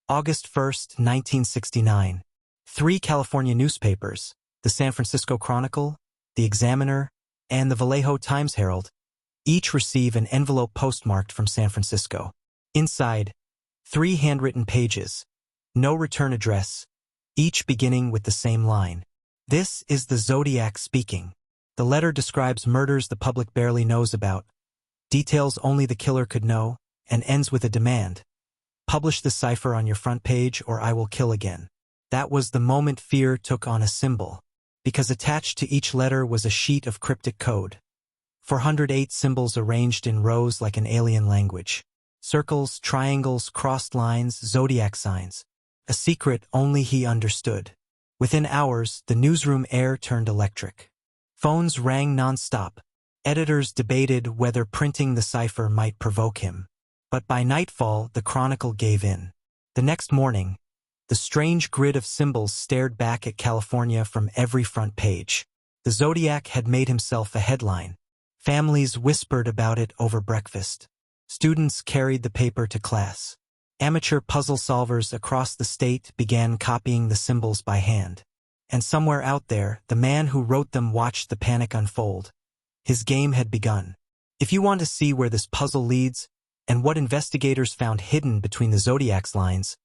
August 1, 1969. 3 California newspapers, the San Francisco Chronicle, the Examiner, and the Vallejo Times-Herald, each receive an envelope postmarked from San Francisco. Inside, 3 handwritten pages, no return address, each beginning with the same line. This is the Zodiac speaking. The letter describes murders the public barely knows about, details only the killer could know, and ends with a demand. Publish the cipher on your front page or I will kill again. That was the moment fear took on a symbol, because attached to each letter was a sheet of cryptic code. 408 symbols arranged in rows like an alien language. Circles, triangles, crossed lines, zodiac signs. A secret only he understood. Within hours, the newsroom air turned electric. Phones rang non-stop. Editors debated whether printing the cipher might provoke him. But by nightfall, the Chronicle gave in. The next morning, the strange grid of symbols stared back at California from every front page. The Zodiac had made himself a headline. Families whispered about it over breakfast. Students carried the paper to class. Amateur puzzle solvers across the state began copying the symbols by hand. And somewhere out there, the man who wrote them watched the panic unfold. His game had begun. If you want to see where this puzzle leads, and what investigators found hidden between the Zodiac's lines,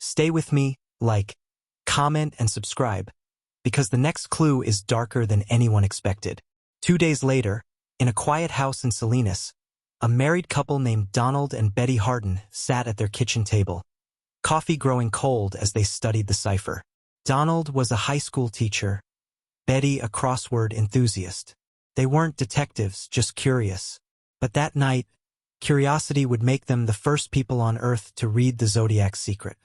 stay with me, like, comment, and subscribe, because the next clue is darker than anyone expected. 2 days later, in a quiet house in Salinas, a married couple named Donald and Betty Harden sat at their kitchen table, coffee growing cold as they studied the cipher. Donald was a high school teacher, Betty a crossword enthusiast. They weren't detectives, just curious. But that night, curiosity would make them the first people on Earth to read the Zodiac's secret.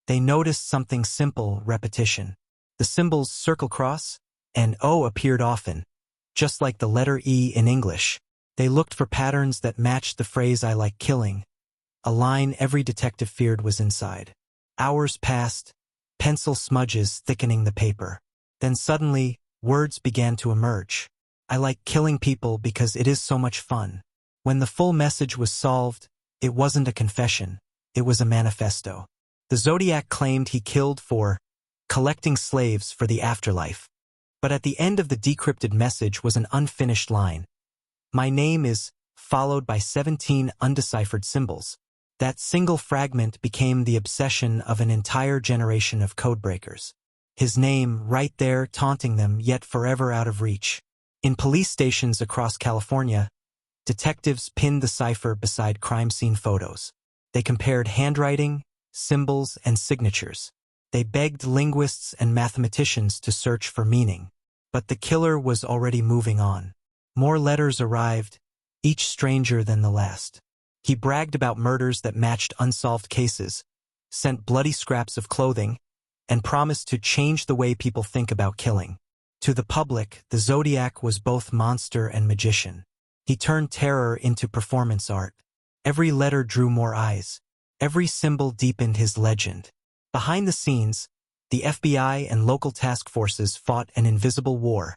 They noticed something simple: repetition. The symbols circle cross and O appeared often, just like the letter E in English. They looked for patterns that matched the phrase "I like killing," a line every detective feared was inside. Hours passed, pencil smudges thickening the paper. Then suddenly, words began to emerge. I like killing people because it is so much fun. When the full message was solved, it wasn't a confession, it was a manifesto. The Zodiac claimed he killed for collecting slaves for the afterlife. But at the end of the decrypted message was an unfinished line. My name is, followed by 17 undeciphered symbols. That single fragment became the obsession of an entire generation of codebreakers. His name right there taunting them, yet forever out of reach. In police stations across California, detectives pinned the cipher beside crime scene photos. They compared handwriting, symbols, and signatures. They begged linguists and mathematicians to search for meaning. But the killer was already moving on. More letters arrived, each stranger than the last. He bragged about murders that matched unsolved cases, sent bloody scraps of clothing, and promised to change the way people think about killing. To the public, the Zodiac was both monster and magician. He turned terror into performance art. Every letter drew more eyes. Every symbol deepened his legend. Behind the scenes, the FBI and local task forces fought an invisible war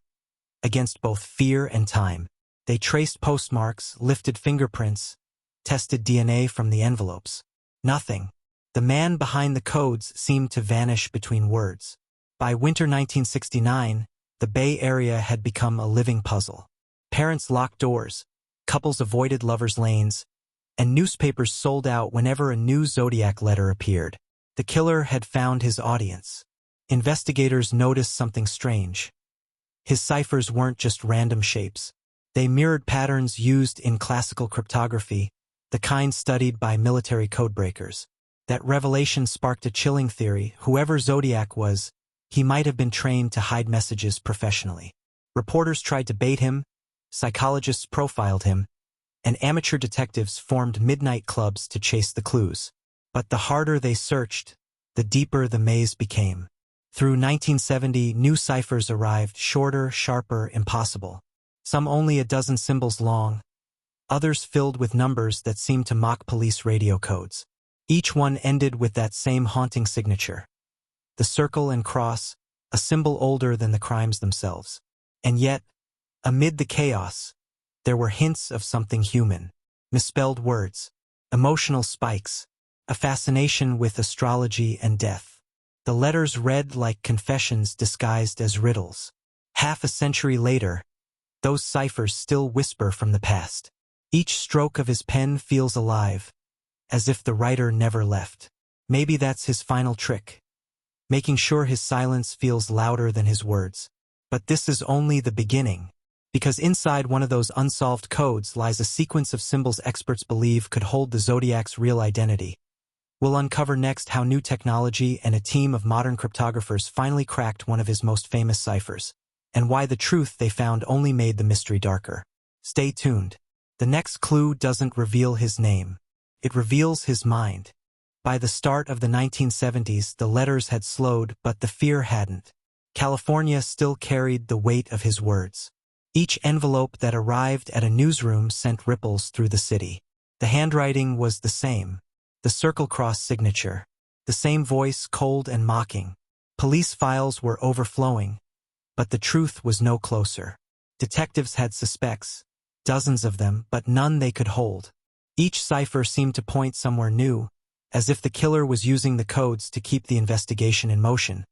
against both fear and time. They traced postmarks, lifted fingerprints, tested DNA from the envelopes. Nothing. The man behind the codes seemed to vanish between words. By winter 1969, the Bay Area had become a living puzzle. Parents locked doors, couples avoided lovers' lanes, and newspapers sold out whenever a new Zodiac letter appeared. The killer had found his audience. Investigators noticed something strange. His ciphers weren't just random shapes. They mirrored patterns used in classical cryptography, the kind studied by military codebreakers. That revelation sparked a chilling theory. Whoever Zodiac was, he might have been trained to hide messages professionally. Reporters tried to bait him, psychologists profiled him, and amateur detectives formed midnight clubs to chase the clues. But the harder they searched, the deeper the maze became. Through 1970, new ciphers arrived, shorter, sharper, impossible. Some only a dozen symbols long, others filled with numbers that seemed to mock police radio codes. Each one ended with that same haunting signature. The circle and cross, a symbol older than the crimes themselves. And yet, amid the chaos, there were hints of something human. Misspelled words, emotional spikes, a fascination with astrology and death. The letters read like confessions disguised as riddles. Half a century later, those ciphers still whisper from the past. Each stroke of his pen feels alive, as if the writer never left. Maybe that's his final trick, making sure his silence feels louder than his words. But this is only the beginning, because inside one of those unsolved codes lies a sequence of symbols experts believe could hold the Zodiac's real identity. We'll uncover next how new technology and a team of modern cryptographers finally cracked one of his most famous ciphers, and why the truth they found only made the mystery darker. Stay tuned. The next clue doesn't reveal his name. It reveals his mind. By the start of the 1970s, the letters had slowed, but the fear hadn't. California still carried the weight of his words. Each envelope that arrived at a newsroom sent ripples through the city. The handwriting was the same. The circle-cross signature. The same voice, cold and mocking. Police files were overflowing, but the truth was no closer. Detectives had suspects, dozens of them, but none they could hold. Each cipher seemed to point somewhere new, as if the killer was using the codes to keep the investigation in motion,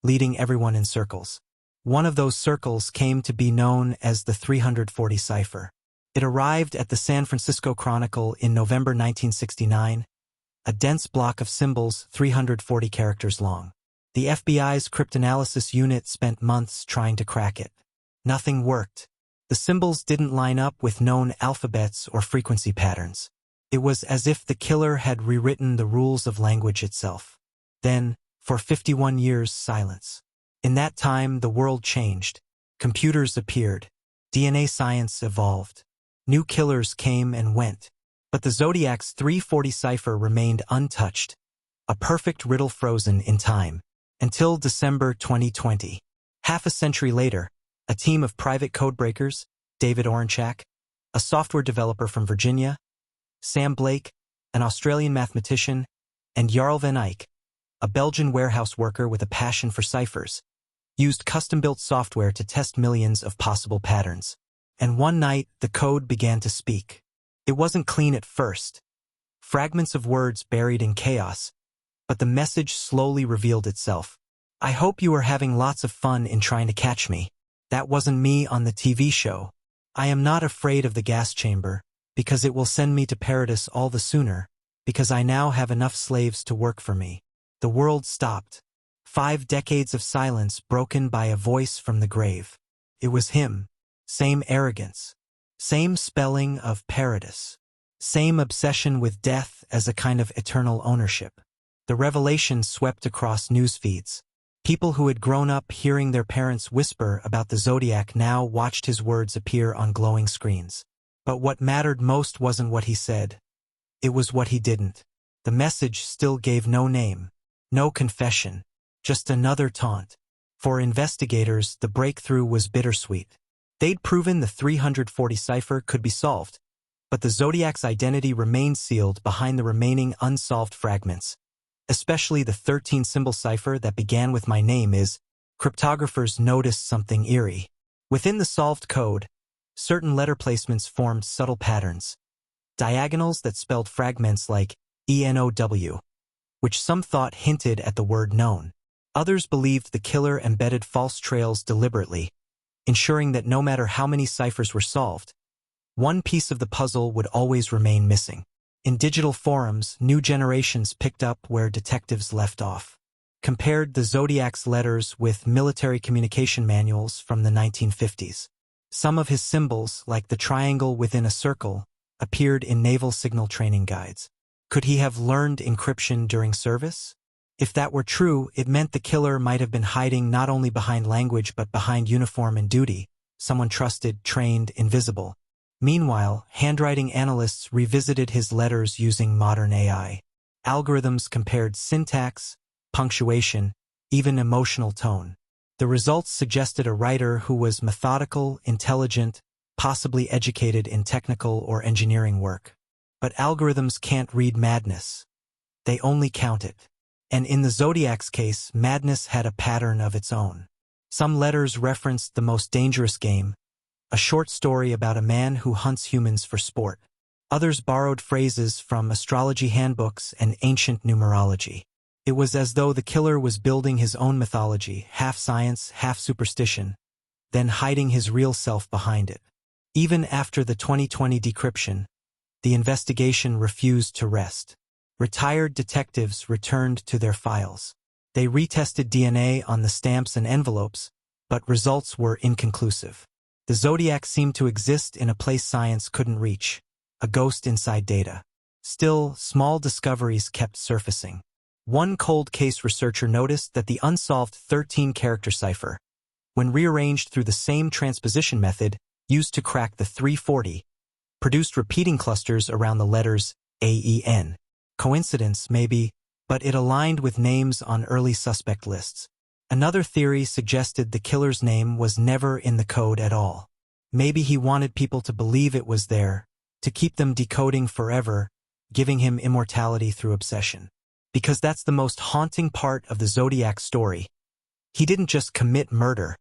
leading everyone in circles. One of those circles came to be known as the 340 cipher. It arrived at the San Francisco Chronicle in November 1969, a dense block of symbols 340 characters long. The FBI's cryptanalysis unit spent months trying to crack it. Nothing worked. The symbols didn't line up with known alphabets or frequency patterns. It was as if the killer had rewritten the rules of language itself. Then, for 51 years, silence. In that time, the world changed. Computers appeared. DNA science evolved. New killers came and went. But the Zodiac's 340 cipher remained untouched, a perfect riddle frozen in time, until December 2020. Half a century later, a team of private codebreakers, David Oranchak, a software developer from Virginia, Sam Blake, an Australian mathematician, and Jarl van Eyck, a Belgian warehouse worker with a passion for ciphers, used custom-built software to test millions of possible patterns. And one night, the code began to speak. It wasn't clean at first. Fragments of words buried in chaos, but the message slowly revealed itself. I hope you are having lots of fun in trying to catch me. That wasn't me on the TV show. I am not afraid of the gas chamber, because it will send me to paradise all the sooner, because I now have enough slaves to work for me. The world stopped. 5 decades of silence broken by a voice from the grave. It was him. Same arrogance. Same spelling of paradise. Same obsession with death as a kind of eternal ownership. The revelation swept across news feeds. People who had grown up hearing their parents whisper about the Zodiac now watched his words appear on glowing screens. But what mattered most wasn't what he said. It was what he didn't. The message still gave no name, no confession, just another taunt. For investigators, the breakthrough was bittersweet. They'd proven the 340 cipher could be solved, but the Zodiac's identity remained sealed behind the remaining unsolved fragments. Especially the 13-symbol cipher that began with "my name is," cryptographers noticed something eerie. Within the solved code, certain letter placements formed subtle patterns. Diagonals that spelled fragments like ENOW, which some thought hinted at the word known. Others believed the killer embedded false trails deliberately, ensuring that no matter how many ciphers were solved, one piece of the puzzle would always remain missing. In digital forums, new generations picked up where detectives left off. Compared the Zodiac's letters with military communication manuals from the 1950s. Some of his symbols, like the triangle within a circle, appeared in naval signal training guides. Could he have learned encryption during service? If that were true, it meant the killer might have been hiding not only behind language but behind uniform and duty, someone trusted, trained, invisible. Meanwhile, handwriting analysts revisited his letters using modern AI. Algorithms compared syntax, punctuation, even emotional tone. The results suggested a writer who was methodical, intelligent, possibly educated in technical or engineering work. But algorithms can't read madness. They only count it. And in the Zodiac's case, madness had a pattern of its own. Some letters referenced The Most Dangerous Game, a short story about a man who hunts humans for sport. Others borrowed phrases from astrology handbooks and ancient numerology. It was as though the killer was building his own mythology, half science, half superstition, then hiding his real self behind it. Even after the 2020 decryption, the investigation refused to rest. Retired detectives returned to their files. They retested DNA on the stamps and envelopes, but results were inconclusive. The Zodiac seemed to exist in a place science couldn't reach, a ghost inside data. Still, small discoveries kept surfacing. One cold case researcher noticed that the unsolved 13-character cipher, when rearranged through the same transposition method used to crack the 340, produced repeating clusters around the letters AEN. Coincidence, maybe, but it aligned with names on early suspect lists. Another theory suggested the killer's name was never in the code at all. Maybe he wanted people to believe it was there, to keep them decoding forever, giving him immortality through obsession. Because that's the most haunting part of the Zodiac story. He didn't just commit murder,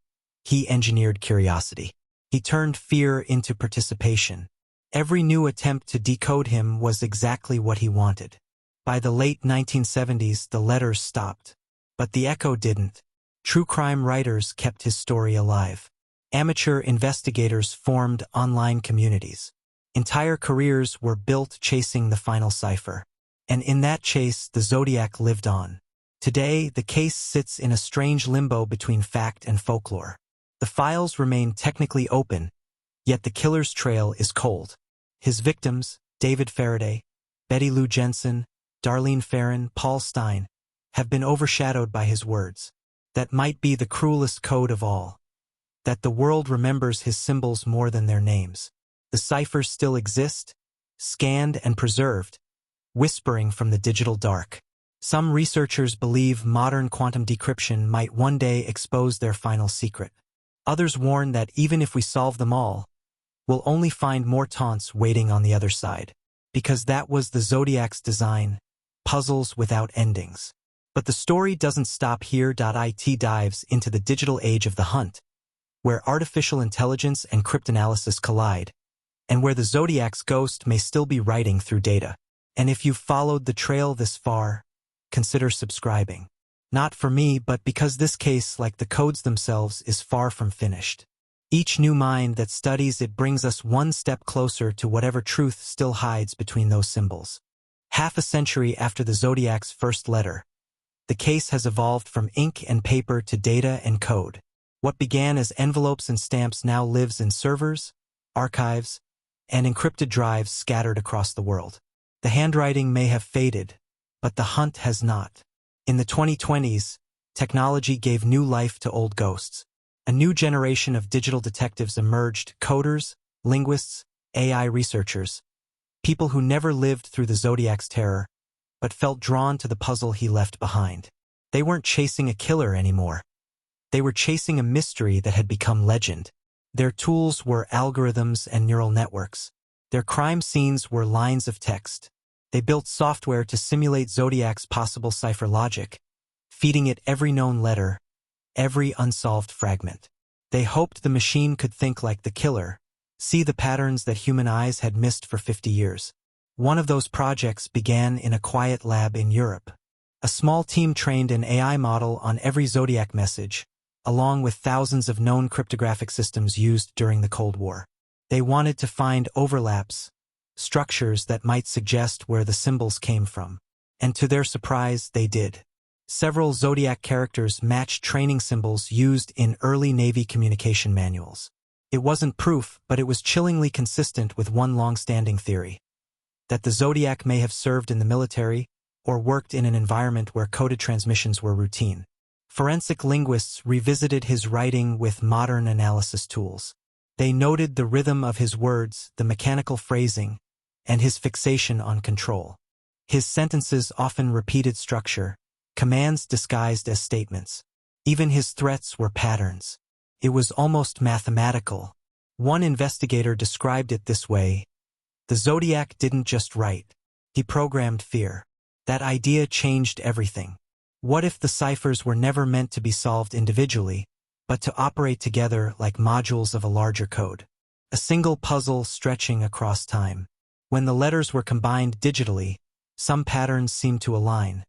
he engineered curiosity. He turned fear into participation. Every new attempt to decode him was exactly what he wanted. By the late 1970s, the letters stopped. But the echo didn't. True crime writers kept his story alive. Amateur investigators formed online communities. Entire careers were built chasing the final cipher. And in that chase, the Zodiac lived on. Today, the case sits in a strange limbo between fact and folklore. The files remain technically open, yet the killer's trail is cold. His victims, David Faraday, Betty Lou Jensen, Darlene Ferrin, Paul Stein, have been overshadowed by his words. That might be the cruelest code of all. That the world remembers his symbols more than their names. The ciphers still exist, scanned and preserved, whispering from the digital dark. Some researchers believe modern quantum decryption might one day expose their final secret. Others warn that even if we solve them all, we'll only find more taunts waiting on the other side. Because that was the Zodiac's design, puzzles without endings. But the story doesn't stop here. It dives into the digital age of the hunt, where artificial intelligence and cryptanalysis collide, and where the Zodiac's ghost may still be writing through data. And if you've followed the trail this far, consider subscribing. Not for me, but because this case, like the codes themselves, is far from finished. Each new mind that studies it brings us one step closer to whatever truth still hides between those symbols. Half a century after the Zodiac's first letter, the case has evolved from ink and paper to data and code. What began as envelopes and stamps now lives in servers, archives, and encrypted drives scattered across the world. The handwriting may have faded, but the hunt has not. In the 2020s, technology gave new life to old ghosts. A new generation of digital detectives emerged: coders, linguists, AI researchers, people who never lived through the Zodiac's terror, but felt drawn to the puzzle he left behind. They weren't chasing a killer anymore. They were chasing a mystery that had become legend. Their tools were algorithms and neural networks. Their crime scenes were lines of text. They built software to simulate Zodiac's possible cipher logic, feeding it every known letter, every unsolved fragment. They hoped the machine could think like the killer, see the patterns that human eyes had missed for 50 years. One of those projects began in a quiet lab in Europe. A small team trained an AI model on every Zodiac message, along with thousands of known cryptographic systems used during the Cold War. They wanted to find overlaps, structures that might suggest where the symbols came from. And to their surprise, they did. Several Zodiac characters matched training symbols used in early Navy communication manuals. It wasn't proof, but it was chillingly consistent with one long-standing theory: that the Zodiac may have served in the military or worked in an environment where coded transmissions were routine. Forensic linguists revisited his writing with modern analysis tools. They noted the rhythm of his words, the mechanical phrasing, and his fixation on control. His sentences often repeated structure, commands disguised as statements. Even his threats were patterns. It was almost mathematical. One investigator described it this way: the Zodiac didn't just write, he programmed fear. That idea changed everything. What if the ciphers were never meant to be solved individually, but to operate together like modules of a larger code? A single puzzle stretching across time. When the letters were combined digitally, some patterns seemed to align.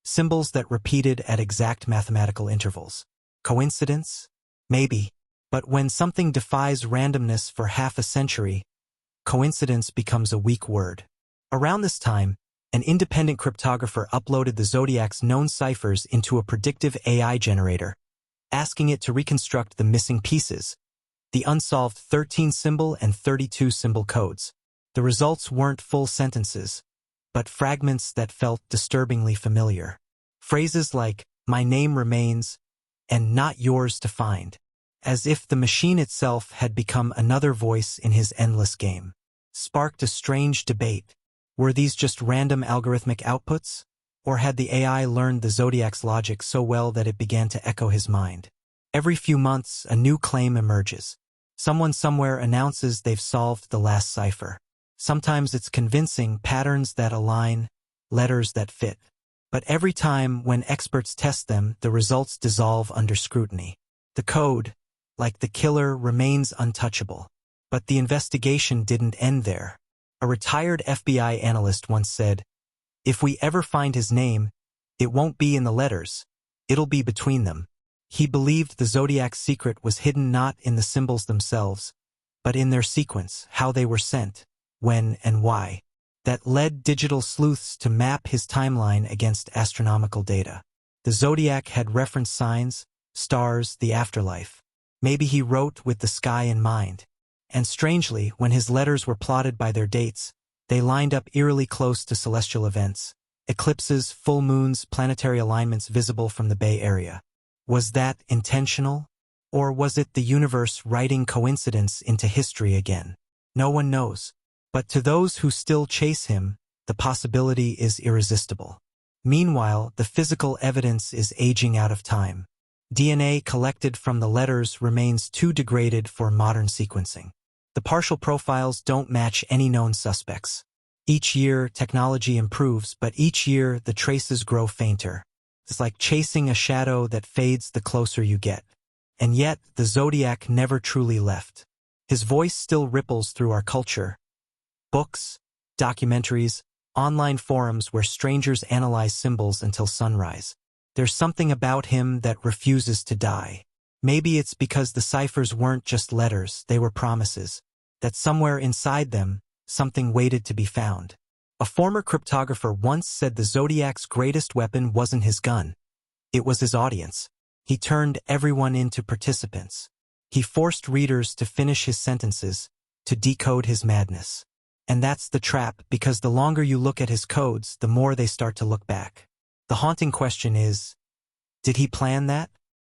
Symbols that repeated at exact mathematical intervals. Coincidence? Maybe. But when something defies randomness for half a century, coincidence becomes a weak word. Around this time, an independent cryptographer uploaded the Zodiac's known ciphers into a predictive AI generator, asking it to reconstruct the missing pieces, the unsolved 13-symbol and 32-symbol codes. The results weren't full sentences, but fragments that felt disturbingly familiar. Phrases like, "My name remains," and "not yours to find," as if the machine itself had become another voice in his endless game, sparked a strange debate. Were these just random algorithmic outputs? Or had the AI learned the Zodiac's logic so well that it began to echo his mind? Every few months, a new claim emerges. Someone somewhere announces they've solved the last cipher. Sometimes it's convincing, patterns that align, letters that fit. But every time when experts test them, the results dissolve under scrutiny. The code, like the killer, remains untouchable. But the investigation didn't end there. A retired FBI analyst once said, "If we ever find his name, it won't be in the letters, it'll be between them." He believed the Zodiac's secret was hidden not in the symbols themselves, but in their sequence, how they were sent, when and why. That led digital sleuths to map his timeline against astronomical data. The Zodiac had reference signs, stars, the afterlife. Maybe he wrote with the sky in mind. And strangely, when his letters were plotted by their dates, they lined up eerily close to celestial events. Eclipses, full moons, planetary alignments visible from the Bay Area. Was that intentional? Or was it the universe writing coincidence into history again? No one knows. But to those who still chase him, the possibility is irresistible. Meanwhile, the physical evidence is aging out of time. DNA collected from the letters remains too degraded for modern sequencing. The partial profiles don't match any known suspects. Each year, technology improves, but each year, the traces grow fainter. It's like chasing a shadow that fades the closer you get. And yet, the Zodiac never truly left. His voice still ripples through our culture. Books, documentaries, online forums where strangers analyze symbols until sunrise. There's something about him that refuses to die. Maybe it's because the ciphers weren't just letters, they were promises. That somewhere inside them, something waited to be found. A former cryptographer once said the Zodiac's greatest weapon wasn't his gun. It was his audience. He turned everyone into participants. He forced readers to finish his sentences, to decode his madness. And that's the trap, because the longer you look at his codes, the more they start to look back. The haunting question is, did he plan that?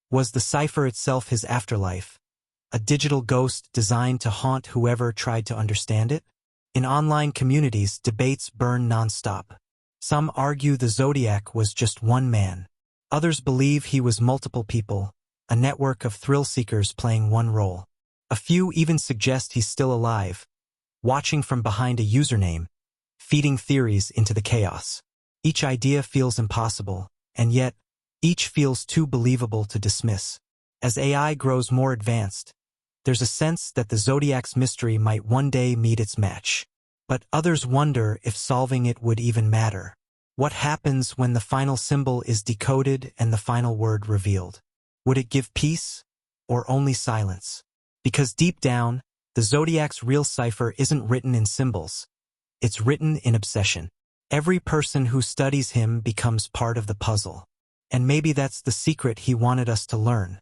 Was the cipher itself his afterlife? A digital ghost designed to haunt whoever tried to understand it? In online communities, debates burn nonstop. Some argue the Zodiac was just one man. Others believe he was multiple people, a network of thrill-seekers playing one role. A few even suggest he's still alive, watching from behind a username, feeding theories into the chaos. Each idea feels impossible, and yet, each feels too believable to dismiss. As AI grows more advanced, there's a sense that the Zodiac's mystery might one day meet its match. But others wonder if solving it would even matter. What happens when the final symbol is decoded and the final word revealed? Would it give peace, or only silence? Because deep down, the Zodiac's real cipher isn't written in symbols. It's written in obsession. Every person who studies him becomes part of the puzzle. And maybe that's the secret he wanted us to learn.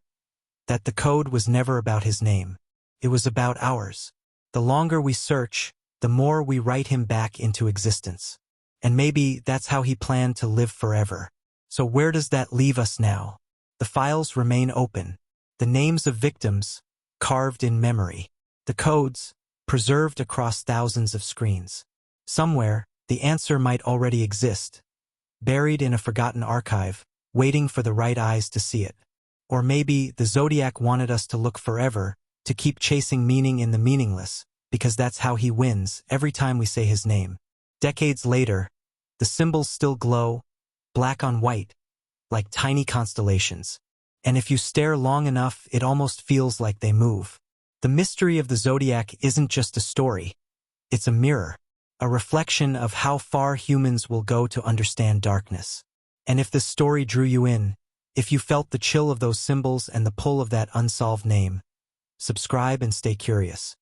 That the code was never about his name. It was about ours. The longer we search, the more we write him back into existence. And maybe that's how he planned to live forever. So where does that leave us now? The files remain open. The names of victims, carved in memory. The codes, preserved across thousands of screens. Somewhere, the answer might already exist. Buried in a forgotten archive, waiting for the right eyes to see it. Or maybe the Zodiac wanted us to look forever, to keep chasing meaning in the meaningless, because that's how he wins every time we say his name. Decades later, the symbols still glow, black on white, like tiny constellations. And if you stare long enough, it almost feels like they move. The mystery of the Zodiac isn't just a story. It's a mirror. a reflection of how far humans will go to understand darkness. And if this story drew you in, if you felt the chill of those symbols and the pull of that unsolved name, subscribe and stay curious.